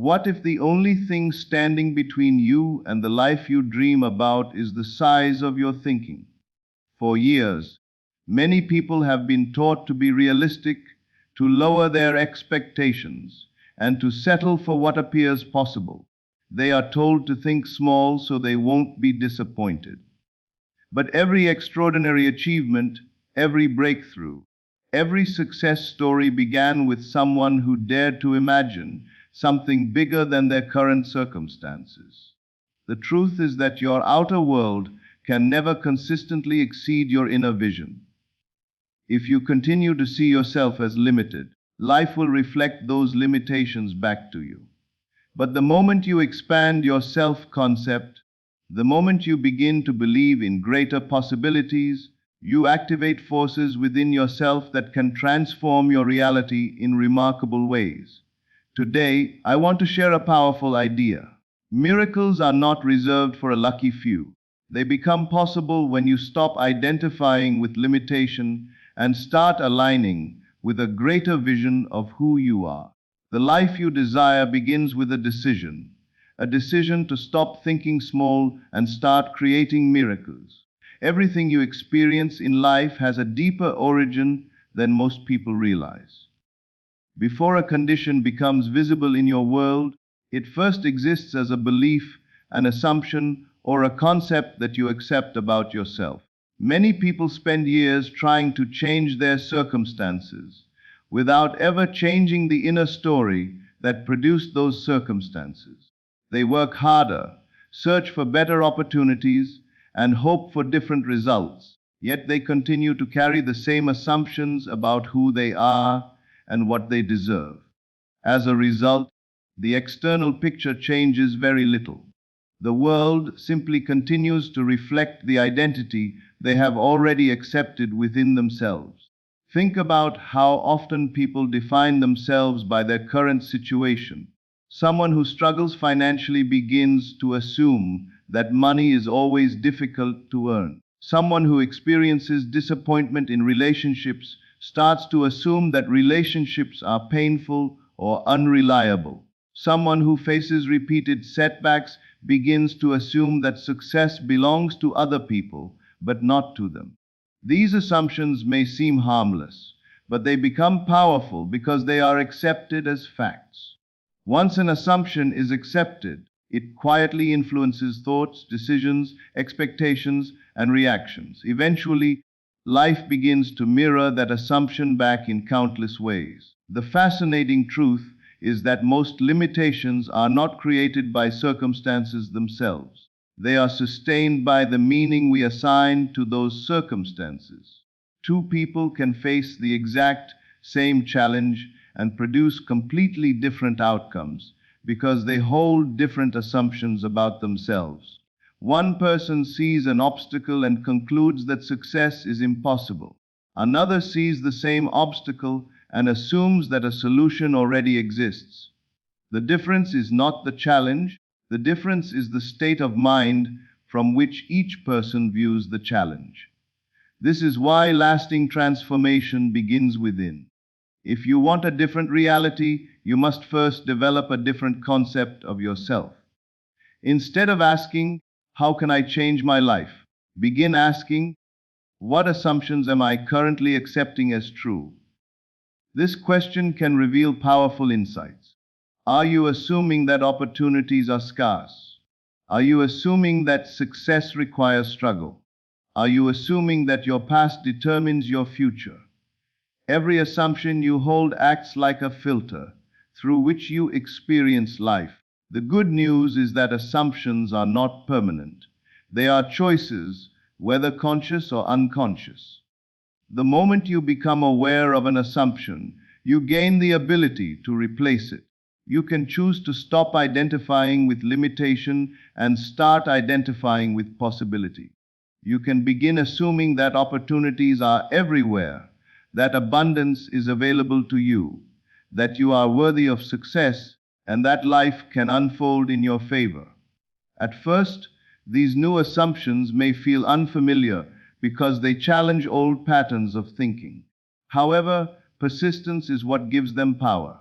What if the only thing standing between you and the life you dream about is the size of your thinking? For years, many people have been taught to be realistic, to lower their expectations, and to settle for what appears possible. They are told to think small so they won't be disappointed. But every extraordinary achievement, every breakthrough, every success story began with someone who dared to imagine something bigger than their current circumstances. The truth is that your outer world can never consistently exceed your inner vision. If you continue to see yourself as limited, life will reflect those limitations back to you. But the moment you expand your self-concept, the moment you begin to believe in greater possibilities, you activate forces within yourself that can transform your reality in remarkable ways. Today, I want to share a powerful idea. Miracles are not reserved for a lucky few. They become possible when you stop identifying with limitation and start aligning with a greater vision of who you are. The life you desire begins with a decision to stop thinking small and start creating miracles. Everything you experience in life has a deeper origin than most people realize. Before a condition becomes visible in your world, it first exists as a belief, an assumption, or a concept that you accept about yourself. Many people spend years trying to change their circumstances without ever changing the inner story that produced those circumstances. They work harder, search for better opportunities, and hope for different results, yet they continue to carry the same assumptions about who they are and what they deserve. As a result, the external picture changes very little. The world simply continues to reflect the identity they have already accepted within themselves. Think about how often people define themselves by their current situation. Someone who struggles financially begins to assume that money is always difficult to earn. Someone who experiences disappointment in relationships starts to assume that relationships are painful or unreliable. Someone who faces repeated setbacks begins to assume that success belongs to other people, but not to them. These assumptions may seem harmless, but they become powerful because they are accepted as facts. Once an assumption is accepted, it quietly influences thoughts, decisions, expectations, and reactions. Eventually, life begins to mirror that assumption back in countless ways. The fascinating truth is that most limitations are not created by circumstances themselves. They are sustained by the meaning we assign to those circumstances. Two people can face the exact same challenge and produce completely different outcomes because they hold different assumptions about themselves. One person sees an obstacle and concludes that success is impossible. Another sees the same obstacle and assumes that a solution already exists. The difference is not the challenge, the difference is the state of mind from which each person views the challenge. This is why lasting transformation begins within. If you want a different reality, you must first develop a different concept of yourself. Instead of asking, "How can I change my life?" begin asking, "What assumptions am I currently accepting as true?" This question can reveal powerful insights. Are you assuming that opportunities are scarce? Are you assuming that success requires struggle? Are you assuming that your past determines your future? Every assumption you hold acts like a filter through which you experience life. The good news is that assumptions are not permanent. They are choices, whether conscious or unconscious. The moment you become aware of an assumption, you gain the ability to replace it. You can choose to stop identifying with limitation and start identifying with possibility. You can begin assuming that opportunities are everywhere, that abundance is available to you, that you are worthy of success, and that life can unfold in your favor. At first, these new assumptions may feel unfamiliar because they challenge old patterns of thinking. However, persistence is what gives them power.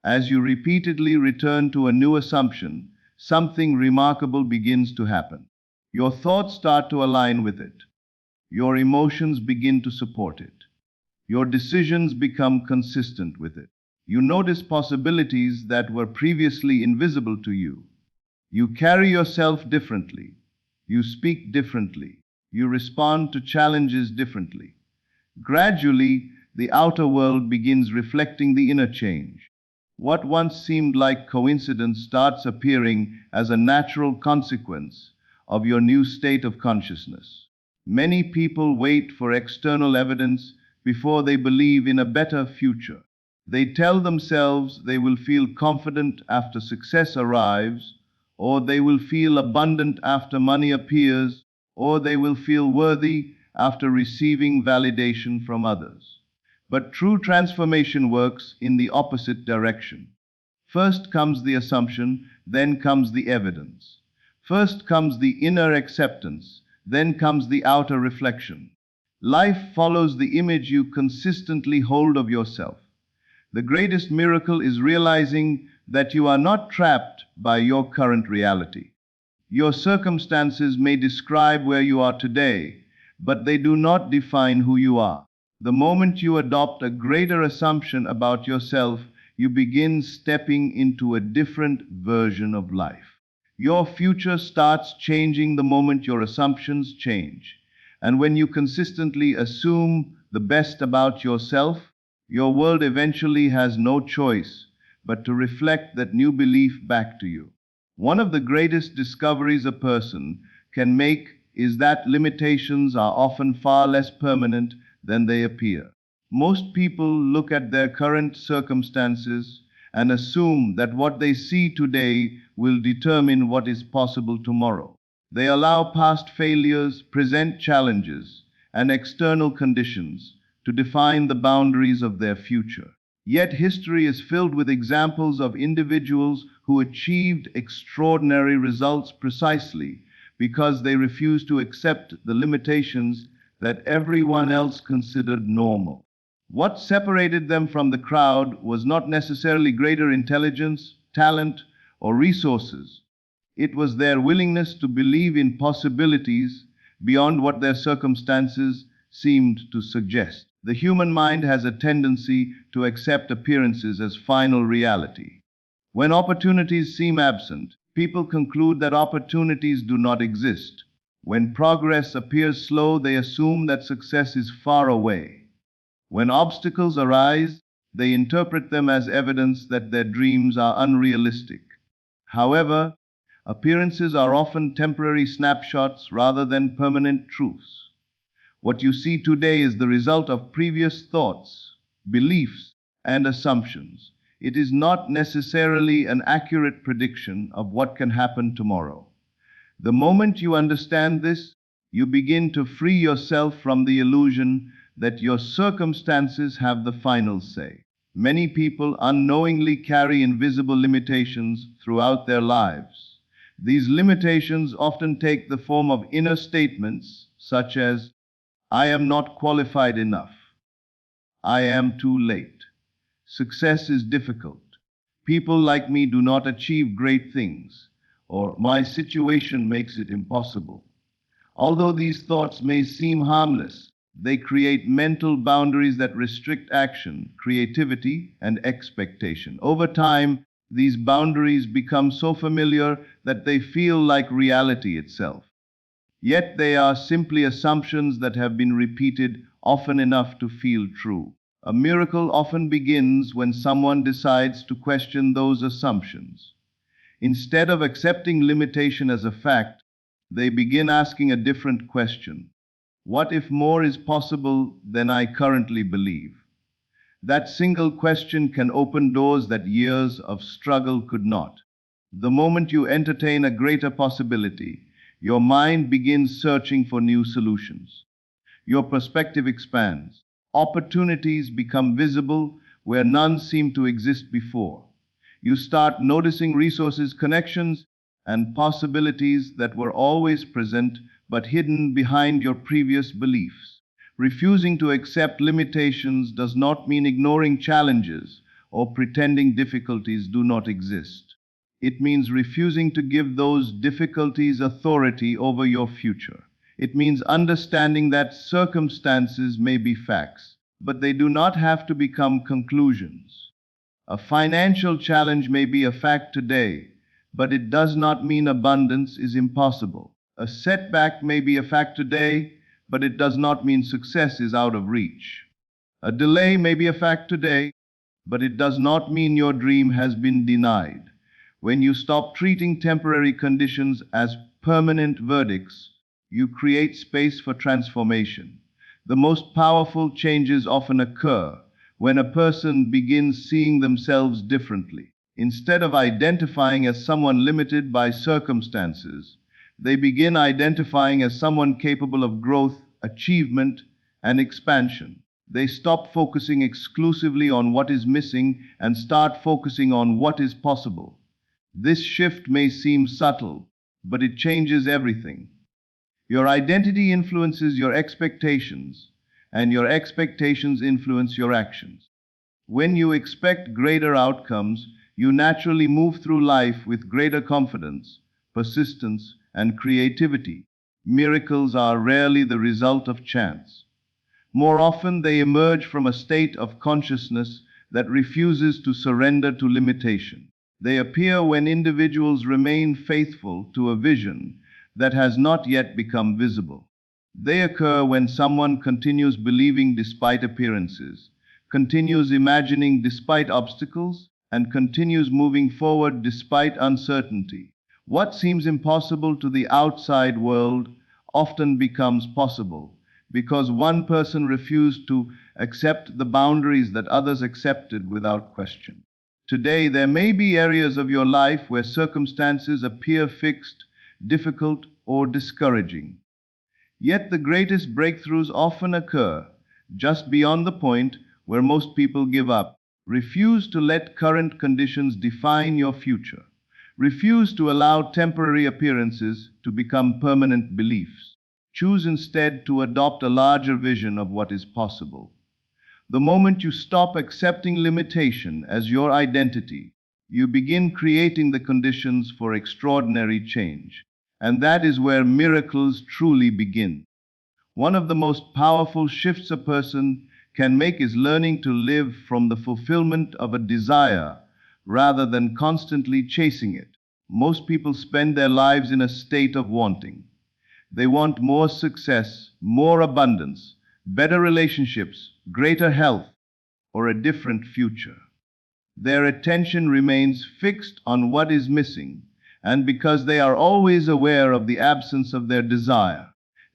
As you repeatedly return to a new assumption, something remarkable begins to happen. Your thoughts start to align with it. Your emotions begin to support it. Your decisions become consistent with it. You notice possibilities that were previously invisible to you. You carry yourself differently. You speak differently. You respond to challenges differently. Gradually, the outer world begins reflecting the inner change. What once seemed like coincidence starts appearing as a natural consequence of your new state of consciousness. Many people wait for external evidence before they believe in a better future. They tell themselves they will feel confident after success arrives, or they will feel abundant after money appears, or they will feel worthy after receiving validation from others. But true transformation works in the opposite direction. First comes the assumption, then comes the evidence. First comes the inner acceptance, then comes the outer reflection. Life follows the image you consistently hold of yourself. The greatest miracle is realizing that you are not trapped by your current reality. Your circumstances may describe where you are today, but they do not define who you are. The moment you adopt a greater assumption about yourself, you begin stepping into a different version of life. Your future starts changing the moment your assumptions change. And when you consistently assume the best about yourself, your world eventually has no choice but to reflect that new belief back to you. One of the greatest discoveries a person can make is that limitations are often far less permanent than they appear. Most people look at their current circumstances and assume that what they see today will determine what is possible tomorrow. They allow past failures, present challenges, and external conditions to define the boundaries of their future. Yet history is filled with examples of individuals who achieved extraordinary results precisely because they refused to accept the limitations that everyone else considered normal. What separated them from the crowd was not necessarily greater intelligence, talent, or resources. It was their willingness to believe in possibilities beyond what their circumstances seemed to suggest. The human mind has a tendency to accept appearances as final reality. When opportunities seem absent, people conclude that opportunities do not exist. When progress appears slow, they assume that success is far away. When obstacles arise, they interpret them as evidence that their dreams are unrealistic. However, appearances are often temporary snapshots rather than permanent truths. What you see today is the result of previous thoughts, beliefs, and assumptions. It is not necessarily an accurate prediction of what can happen tomorrow. The moment you understand this, you begin to free yourself from the illusion that your circumstances have the final say. Many people unknowingly carry invisible limitations throughout their lives. These limitations often take the form of inner statements such as, I am not qualified enough. I am too late. Success is difficult. People like me do not achieve great things, or my situation makes it impossible. Although these thoughts may seem harmless, they create mental boundaries that restrict action, creativity, and expectation. Over time, these boundaries become so familiar that they feel like reality itself. Yet they are simply assumptions that have been repeated often enough to feel true. A miracle often begins when someone decides to question those assumptions. Instead of accepting limitation as a fact, they begin asking a different question. What if more is possible than I currently believe? That single question can open doors that years of struggle could not. The moment you entertain a greater possibility, your mind begins searching for new solutions. Your perspective expands. Opportunities become visible where none seemed to exist before. You start noticing resources, connections, and possibilities that were always present but hidden behind your previous beliefs. Refusing to accept limitations does not mean ignoring challenges or pretending difficulties do not exist. It means refusing to give those difficulties authority over your future. It means understanding that circumstances may be facts, but they do not have to become conclusions. A financial challenge may be a fact today, but it does not mean abundance is impossible. A setback may be a fact today, but it does not mean success is out of reach. A delay may be a fact today, but it does not mean your dream has been denied. When you stop treating temporary conditions as permanent verdicts, you create space for transformation. The most powerful changes often occur when a person begins seeing themselves differently. Instead of identifying as someone limited by circumstances, they begin identifying as someone capable of growth, achievement, and expansion. They stop focusing exclusively on what is missing and start focusing on what is possible. This shift may seem subtle, but it changes everything. Your identity influences your expectations, and your expectations influence your actions. When you expect greater outcomes, you naturally move through life with greater confidence, persistence, and creativity. Miracles are rarely the result of chance. More often, they emerge from a state of consciousness that refuses to surrender to limitation. They appear when individuals remain faithful to a vision that has not yet become visible. They occur when someone continues believing despite appearances, continues imagining despite obstacles, and continues moving forward despite uncertainty. What seems impossible to the outside world often becomes possible because one person refused to accept the boundaries that others accepted without question. Today, there may be areas of your life where circumstances appear fixed, difficult, or discouraging. Yet the greatest breakthroughs often occur just beyond the point where most people give up. Refuse to let current conditions define your future. Refuse to allow temporary appearances to become permanent beliefs. Choose instead to adopt a larger vision of what is possible. The moment you stop accepting limitation as your identity, you begin creating the conditions for extraordinary change. And that is where miracles truly begin. One of the most powerful shifts a person can make is learning to live from the fulfillment of a desire rather than constantly chasing it. Most people spend their lives in a state of wanting. They want more success, more abundance, better relationships, greater health, or a different future. Their attention remains fixed on what is missing, and because they are always aware of the absence of their desire,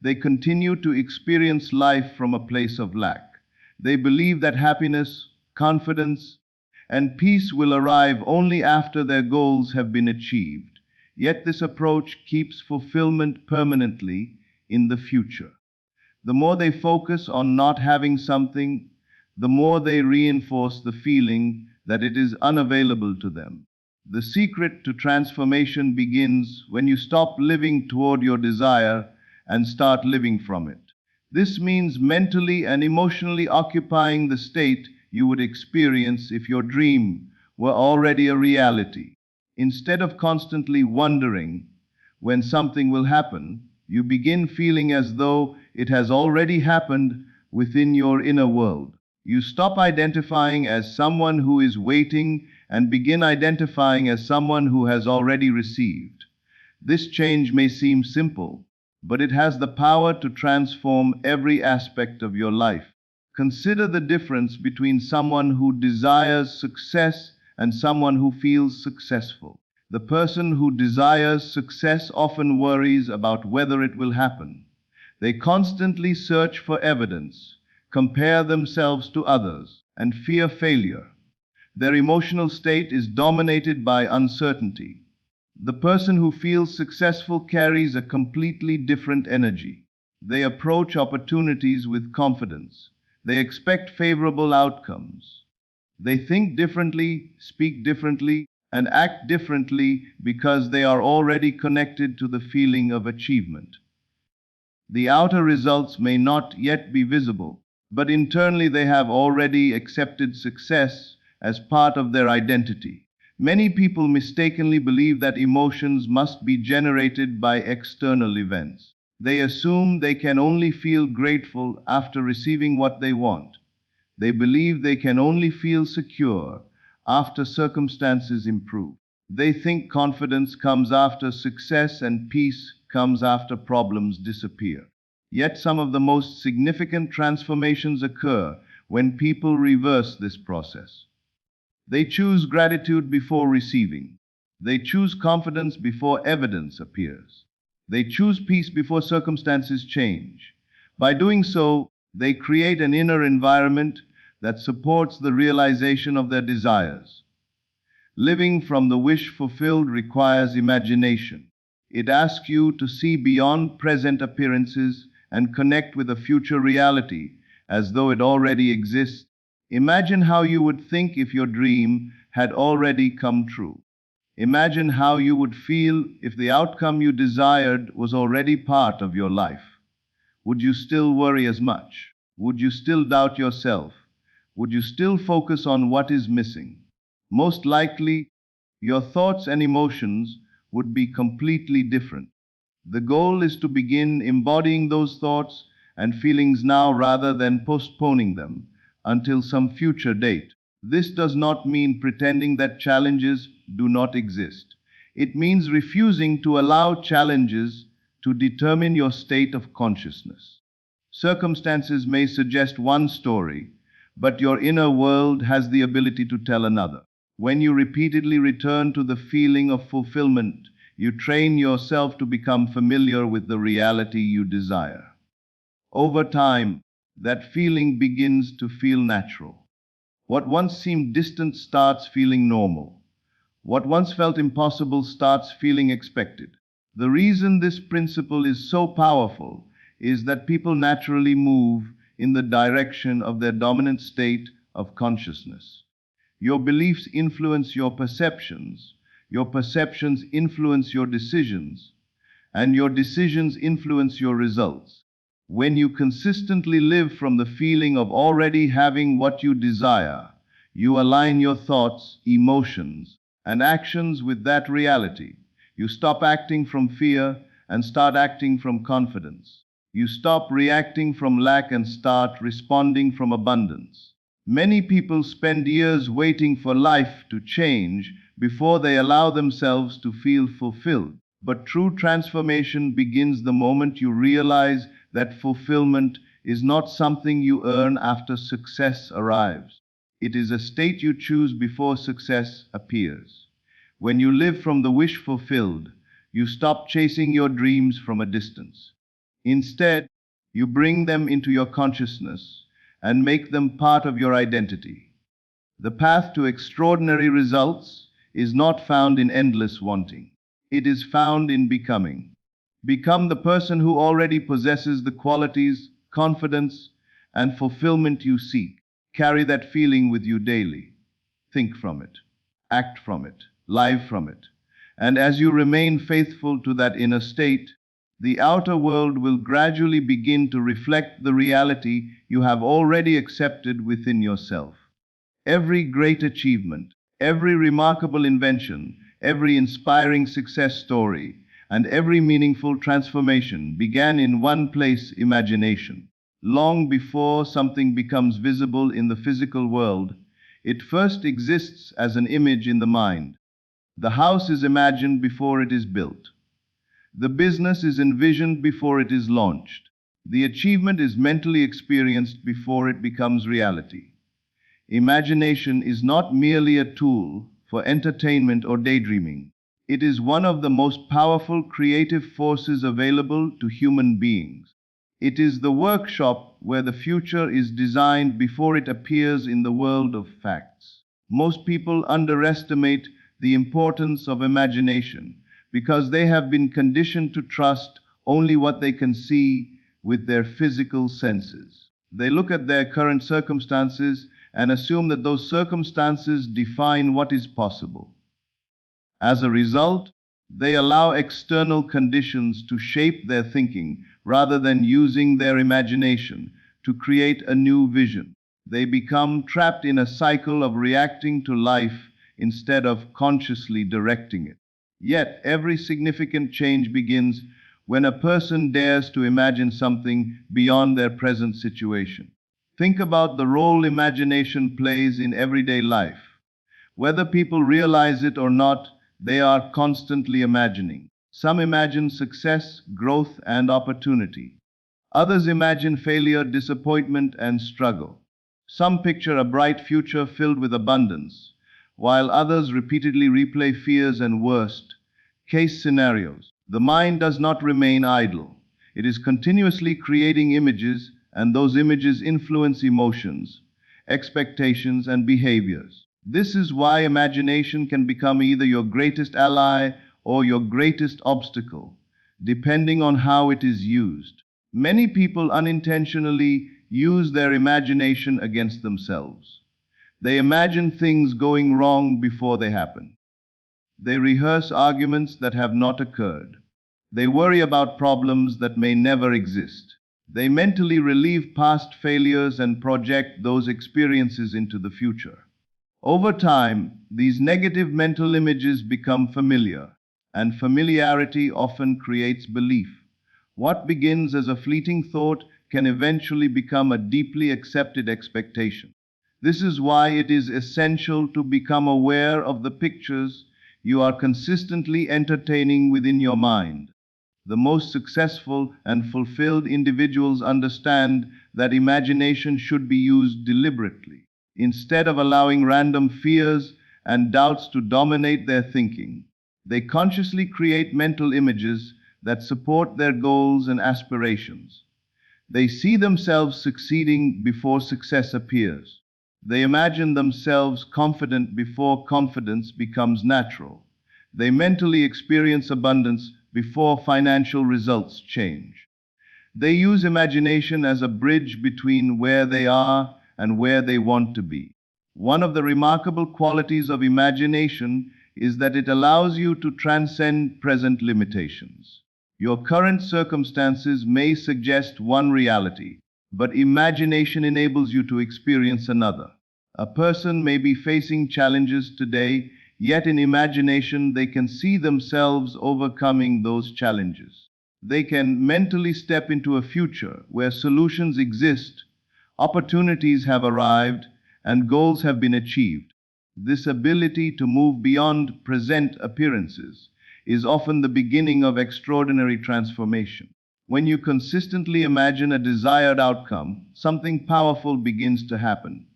they continue to experience life from a place of lack. They believe that happiness, confidence, and peace will arrive only after their goals have been achieved. Yet this approach keeps fulfillment permanently in the future. The more they focus on not having something, the more they reinforce the feeling that it is unavailable to them. The secret to transformation begins when you stop living toward your desire and start living from it. This means mentally and emotionally occupying the state you would experience if your dream were already a reality. Instead of constantly wondering when something will happen, you begin feeling as though it has already happened within your inner world. You stop identifying as someone who is waiting and begin identifying as someone who has already received. This change may seem simple, but it has the power to transform every aspect of your life. Consider the difference between someone who desires success and someone who feels successful. The person who desires success often worries about whether it will happen. They constantly search for evidence, compare themselves to others, and fear failure. Their emotional state is dominated by uncertainty. The person who feels successful carries a completely different energy. They approach opportunities with confidence. They expect favorable outcomes. They think differently, speak differently, and act differently because they are already connected to the feeling of achievement. The outer results may not yet be visible, but internally they have already accepted success as part of their identity. Many people mistakenly believe that emotions must be generated by external events. They assume they can only feel grateful after receiving what they want. They believe they can only feel secure after circumstances improve. They think confidence comes after success and peace comes after problems disappear. Yet some of the most significant transformations occur when people reverse this process. They choose gratitude before receiving. They choose confidence before evidence appears. They choose peace before circumstances change. By doing so, they create an inner environment that supports the realization of their desires. Living from the wish fulfilled requires imagination. It asks you to see beyond present appearances and connect with a future reality as though it already exists. Imagine how you would think if your dream had already come true. Imagine how you would feel if the outcome you desired was already part of your life. Would you still worry as much? Would you still doubt yourself? Would you still focus on what is missing? Most likely, your thoughts and emotions would be completely different. The goal is to begin embodying those thoughts and feelings now rather than postponing them until some future date. This does not mean pretending that challenges do not exist. It means refusing to allow challenges to determine your state of consciousness. Circumstances may suggest one story, but your inner world has the ability to tell another. When you repeatedly return to the feeling of fulfillment, you train yourself to become familiar with the reality you desire. Over time, that feeling begins to feel natural. What once seemed distant starts feeling normal. What once felt impossible starts feeling expected. The reason this principle is so powerful is that people naturally move in the direction of their dominant state of consciousness. Your beliefs influence your perceptions influence your decisions, and your decisions influence your results. When you consistently live from the feeling of already having what you desire, you align your thoughts, emotions, and actions with that reality. You stop acting from fear and start acting from confidence. You stop reacting from lack and start responding from abundance. Many people spend years waiting for life to change before they allow themselves to feel fulfilled. But true transformation begins the moment you realize that fulfillment is not something you earn after success arrives. It is a state you choose before success appears. When you live from the wish fulfilled, you stop chasing your dreams from a distance. Instead, you bring them into your consciousness and make them part of your identity. The path to extraordinary results is not found in endless wanting. It is found in becoming. Become the person who already possesses the qualities, confidence, and fulfillment you seek. Carry that feeling with you daily. Think from it, act from it, live from it. And as you remain faithful to that inner state, the outer world will gradually begin to reflect the reality you have already accepted within yourself. Every great achievement, every remarkable invention, every inspiring success story, and every meaningful transformation began in one place: imagination. Long before something becomes visible in the physical world, it first exists as an image in the mind. The house is imagined before it is built. The business is envisioned before it is launched. The achievement is mentally experienced before it becomes reality. Imagination is not merely a tool for entertainment or daydreaming. It is one of the most powerful creative forces available to human beings. It is the workshop where the future is designed before it appears in the world of facts. Most people underestimate the importance of imagination because they have been conditioned to trust only what they can see with their physical senses. They look at their current circumstances and assume that those circumstances define what is possible. As a result, they allow external conditions to shape their thinking rather than using their imagination to create a new vision. They become trapped in a cycle of reacting to life instead of consciously directing it. Yet, every significant change begins when a person dares to imagine something beyond their present situation. Think about the role imagination plays in everyday life. Whether people realize it or not, they are constantly imagining. Some imagine success, growth, and opportunity. Others imagine failure, disappointment, and struggle. Some picture a bright future filled with abundance, while others repeatedly replay fears and worst case scenarios. The mind does not remain idle. It is continuously creating images, and those images influence emotions, expectations, and behaviors. This is why imagination can become either your greatest ally or your greatest obstacle, depending on how it is used. Many people unintentionally use their imagination against themselves. They imagine things going wrong before they happen. They rehearse arguments that have not occurred. They worry about problems that may never exist. They mentally relive past failures and project those experiences into the future. Over time, these negative mental images become familiar, and familiarity often creates belief. What begins as a fleeting thought can eventually become a deeply accepted expectation. This is why it is essential to become aware of the pictures you are consistently entertaining within your mind. The most successful and fulfilled individuals understand that imagination should be used deliberately. Instead of allowing random fears and doubts to dominate their thinking, they consciously create mental images that support their goals and aspirations. They see themselves succeeding before success appears. They imagine themselves confident before confidence becomes natural. They mentally experience abundance before financial results change. They use imagination as a bridge between where they are and where they want to be. One of the remarkable qualities of imagination is that it allows you to transcend present limitations. Your current circumstances may suggest one reality, but imagination enables you to experience another. A person may be facing challenges today, yet in imagination they can see themselves overcoming those challenges. They can mentally step into a future where solutions exist, opportunities have arrived, and goals have been achieved. This ability to move beyond present appearances is often the beginning of extraordinary transformation. When you consistently imagine a desired outcome, something powerful begins to happen.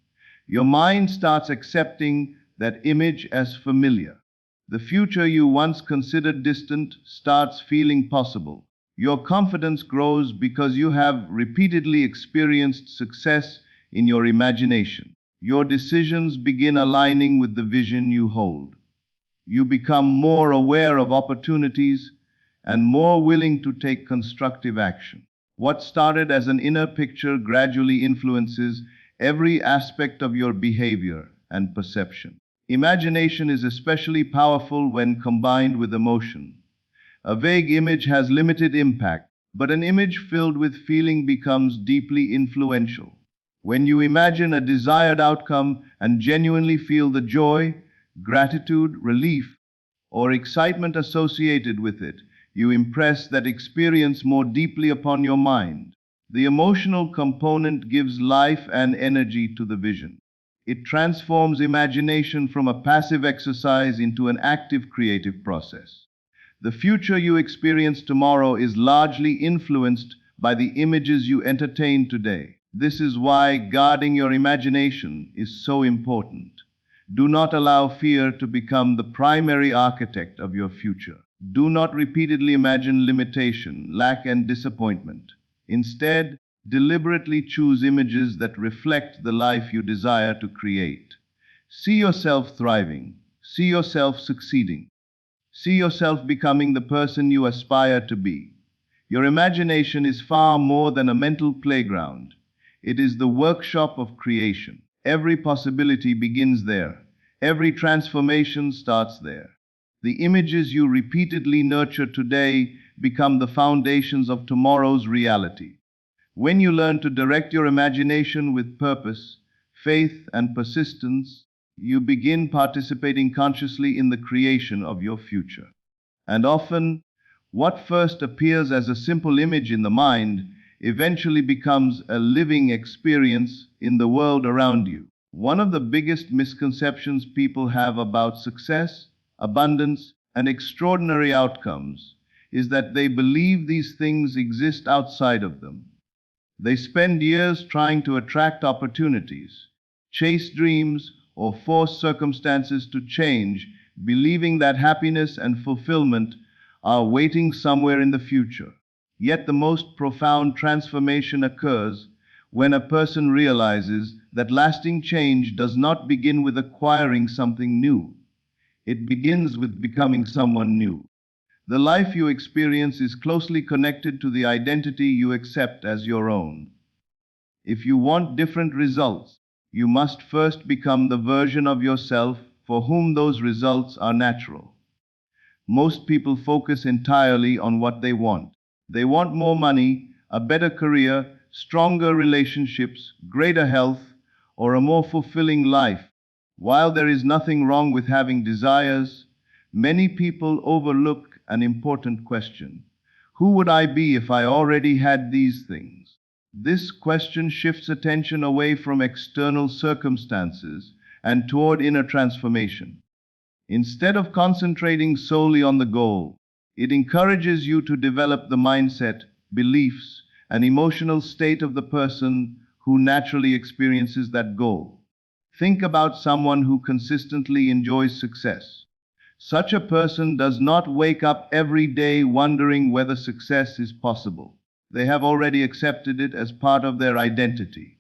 Your mind starts accepting that image as familiar. The future you once considered distant starts feeling possible. Your confidence grows because you have repeatedly experienced success in your imagination. Your decisions begin aligning with the vision you hold. You become more aware of opportunities and more willing to take constructive action. What started as an inner picture gradually influences every aspect of your behavior and perception. Imagination is especially powerful when combined with emotion. A vague image has limited impact, but an image filled with feeling becomes deeply influential. When you imagine a desired outcome and genuinely feel the joy, gratitude, relief, or excitement associated with it, you impress that experience more deeply upon your mind. The emotional component gives life and energy to the vision. It transforms imagination from a passive exercise into an active creative process. The future you experience tomorrow is largely influenced by the images you entertain today. This is why guarding your imagination is so important. Do not allow fear to become the primary architect of your future. Do not repeatedly imagine limitation, lack, and disappointment. Instead, deliberately choose images that reflect the life you desire to create. See yourself thriving. See yourself succeeding. See yourself becoming the person you aspire to be. Your imagination is far more than a mental playground. It is the workshop of creation. Every possibility begins there. Every transformation starts there. The images you repeatedly nurture today become the foundations of tomorrow's reality. When you learn to direct your imagination with purpose, faith, and persistence, you begin participating consciously in the creation of your future. And often, what first appears as a simple image in the mind eventually becomes a living experience in the world around you. One of the biggest misconceptions people have about success, abundance, and extraordinary outcomes is that they believe these things exist outside of them. They spend years trying to attract opportunities, chase dreams, or force circumstances to change, believing that happiness and fulfillment are waiting somewhere in the future. Yet the most profound transformation occurs when a person realizes that lasting change does not begin with acquiring something new. It begins with becoming someone new. The life you experience is closely connected to the identity you accept as your own. If you want different results, you must first become the version of yourself for whom those results are natural. Most people focus entirely on what they want. They want more money, a better career, stronger relationships, greater health, or a more fulfilling life. While there is nothing wrong with having desires, many people overlook an important question. Who would I be if I already had these things? This question shifts attention away from external circumstances and toward inner transformation. Instead of concentrating solely on the goal, it encourages you to develop the mindset, beliefs, and emotional state of the person who naturally experiences that goal. Think about someone who consistently enjoys success. Such a person does not wake up every day wondering whether success is possible. They have already accepted it as part of their identity.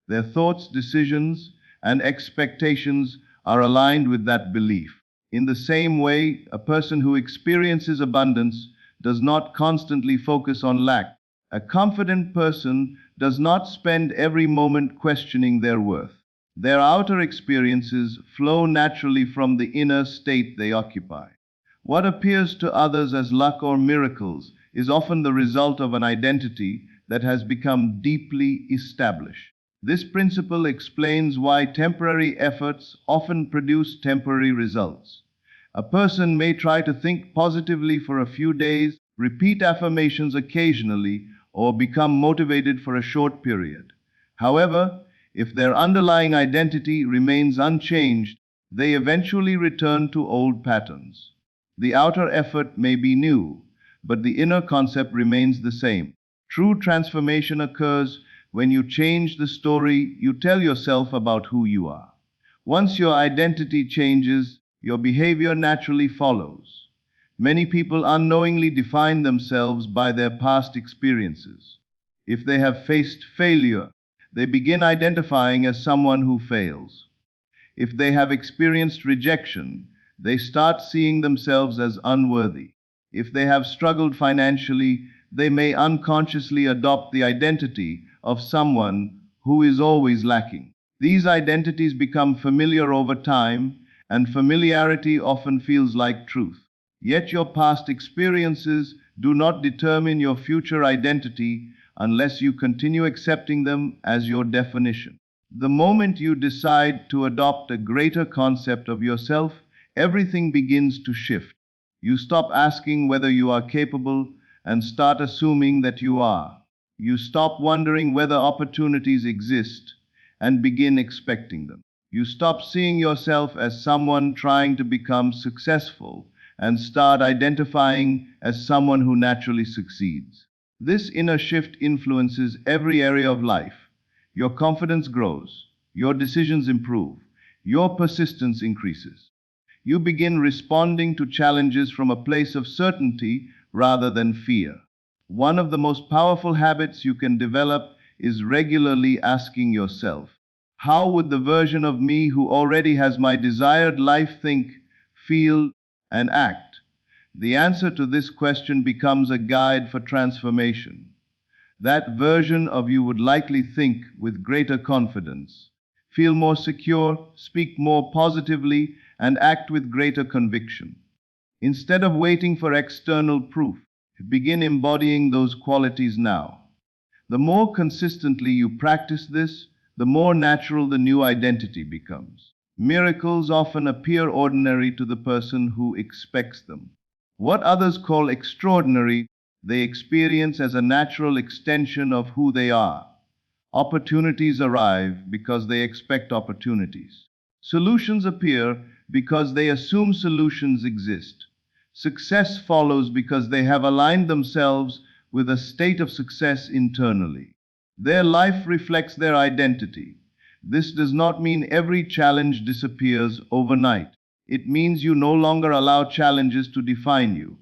Their thoughts, decisions, and expectations are aligned with that belief. In the same way, a person who experiences abundance does not constantly focus on lack. A confident person does not spend every moment questioning their worth. Their outer experiences flow naturally from the inner state they occupy. What appears to others as luck or miracles is often the result of an identity that has become deeply established. This principle explains why temporary efforts often produce temporary results. A person may try to think positively for a few days, repeat affirmations occasionally, or become motivated for a short period. However, if their underlying identity remains unchanged, they eventually return to old patterns. The outer effort may be new, but the inner concept remains the same. True transformation occurs when you change the story you tell yourself about who you are. Once your identity changes, your behavior naturally follows. Many people unknowingly define themselves by their past experiences. If they have faced failure, they begin identifying as someone who fails. If they have experienced rejection, they start seeing themselves as unworthy. If they have struggled financially, they may unconsciously adopt the identity of someone who is always lacking. These identities become familiar over time, and familiarity often feels like truth. Yet your past experiences do not determine your future identity unless you continue accepting them as your definition. The moment you decide to adopt a greater concept of yourself, everything begins to shift. You stop asking whether you are capable and start assuming that you are. You stop wondering whether opportunities exist and begin expecting them. You stop seeing yourself as someone trying to become successful and start identifying as someone who naturally succeeds. This inner shift influences every area of life. Your confidence grows, your decisions improve, your persistence increases. You begin responding to challenges from a place of certainty rather than fear. One of the most powerful habits you can develop is regularly asking yourself, how would the version of me who already has my desired life think, feel, and act? The answer to this question becomes a guide for transformation. That version of you would likely think with greater confidence, feel more secure, speak more positively, and act with greater conviction. Instead of waiting for external proof, begin embodying those qualities now. The more consistently you practice this, the more natural the new identity becomes. Miracles often appear ordinary to the person who expects them. What others call extraordinary, they experience as a natural extension of who they are. Opportunities arrive because they expect opportunities. Solutions appear because they assume solutions exist. Success follows because they have aligned themselves with a state of success internally. Their life reflects their identity. This does not mean every challenge disappears overnight. It means you no longer allow challenges to define you.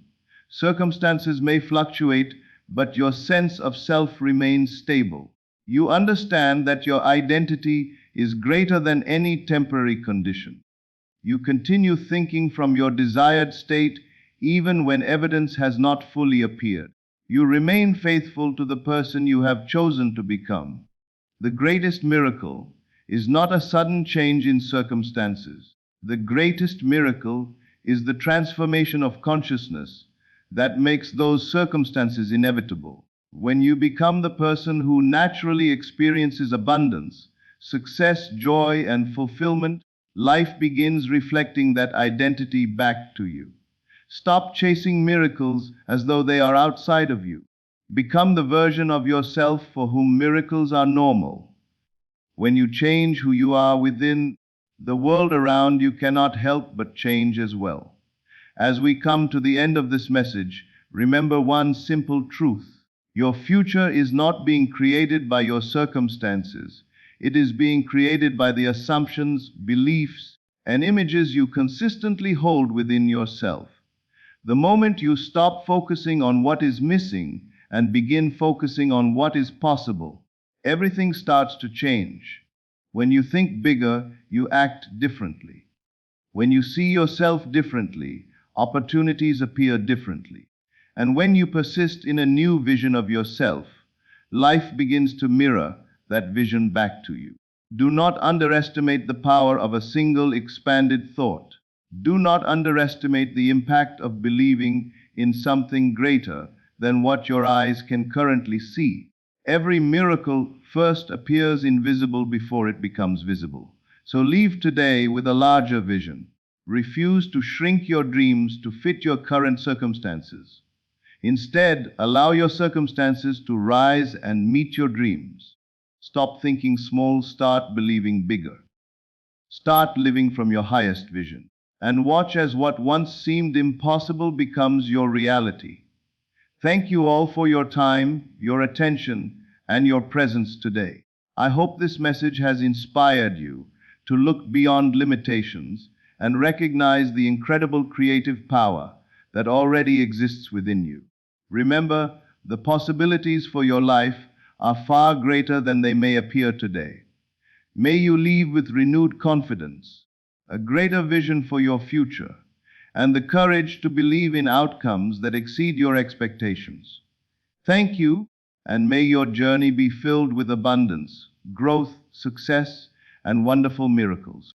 Circumstances may fluctuate, but your sense of self remains stable. You understand that your identity is greater than any temporary condition. You continue thinking from your desired state even when evidence has not fully appeared. You remain faithful to the person you have chosen to become. The greatest miracle is not a sudden change in circumstances. The greatest miracle is the transformation of consciousness that makes those circumstances inevitable. When you become the person who naturally experiences abundance, success, joy, and fulfillment, life begins reflecting that identity back to you. Stop chasing miracles as though they are outside of you. Become the version of yourself for whom miracles are normal. When you change who you are within, the world around you cannot help but change as well. As we come to the end of this message, remember one simple truth. Your future is not being created by your circumstances. It is being created by the assumptions, beliefs, and images you consistently hold within yourself. The moment you stop focusing on what is missing and begin focusing on what is possible, everything starts to change. When you think bigger, you act differently. When you see yourself differently, opportunities appear differently. And when you persist in a new vision of yourself, life begins to mirror that vision back to you. Do not underestimate the power of a single expanded thought. Do not underestimate the impact of believing in something greater than what your eyes can currently see. Every miracle first appears invisible before it becomes visible. So leave today with a larger vision. Refuse to shrink your dreams to fit your current circumstances. Instead, allow your circumstances to rise and meet your dreams. Stop thinking small, start believing bigger. Start living from your highest vision. And watch as what once seemed impossible becomes your reality. Thank you all for your time, your attention, and your presence today. I hope this message has inspired you to look beyond limitations and recognize the incredible creative power that already exists within you. Remember, the possibilities for your life are far greater than they may appear today. May you leave with renewed confidence, a greater vision for your future, and the courage to believe in outcomes that exceed your expectations. Thank you, and may your journey be filled with abundance, growth, success, and wonderful miracles.